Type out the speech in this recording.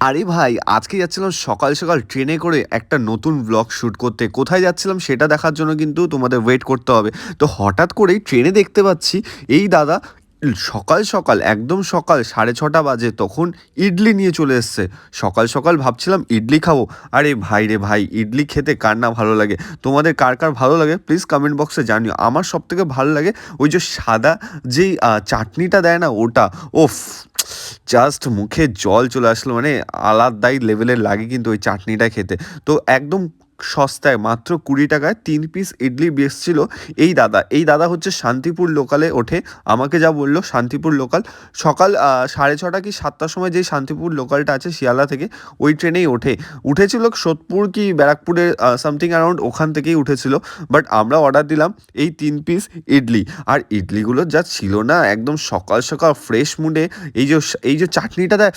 আরে ভাই, আজকে যাচ্ছিলাম সকাল, সকাল ট্রেনে করে একটা নতুন ভ্লগ শুট করতে। কোথায় যাচ্ছিলাম সেটা দেখার জন্য কিন্তু তোমাদের ওয়েট করতে হবে। তো হঠাৎ করেই ট্রেনে দেখতে পাচ্ছি এই দাদা সকাল, সকাল একদম সকাল 6:30 বাজে তখন ইডলি নিয়ে চলে এসছে। সকাল, সকাল ভাবছিলাম ইডলি খাবো। আরে ভাই রে ভাই, ইডলি খেতে কার না ভালো লাগে? তোমাদের কার, কার ভালো লাগে প্লিজ কমেন্ট বক্সে জানিও। আমার সবথেকে ভালো লাগে ওই যে সাদা যেই চাটনিটা দেয় না ওটা। ওফ! জাস্ট মুখে জল চলে আসলো, মানে আলাদাই লেভেলের লাগে কিন্তু ওই চাটনিটা খেতে। তো একদম সস্তায় মাত্র 20 টাকায় 3 পিস ইডলি বেচছিল এই দাদা হচ্ছে শান্তিপুর লোকালে ওঠে। আমাকে যা বললো শান্তিপুর লোকাল সকাল 6:30 কি 7টার সময় যেই শান্তিপুর লোকালটা আছে শিয়ালদা থেকে ওই ট্রেনেই ওঠে। উঠেছিল সোদপুর কি ব্যারাকপুরে সামথিং অ্যারাউন্ড ওখান থেকেই উঠেছিল। বাট আমরা অর্ডার দিলাম এই 3 পিস ইডলি। আর ইডলিগুলো যা ছিল না একদম সকাল সকাল ফ্রেশ মুডে এই যে চাটনিটা দেয়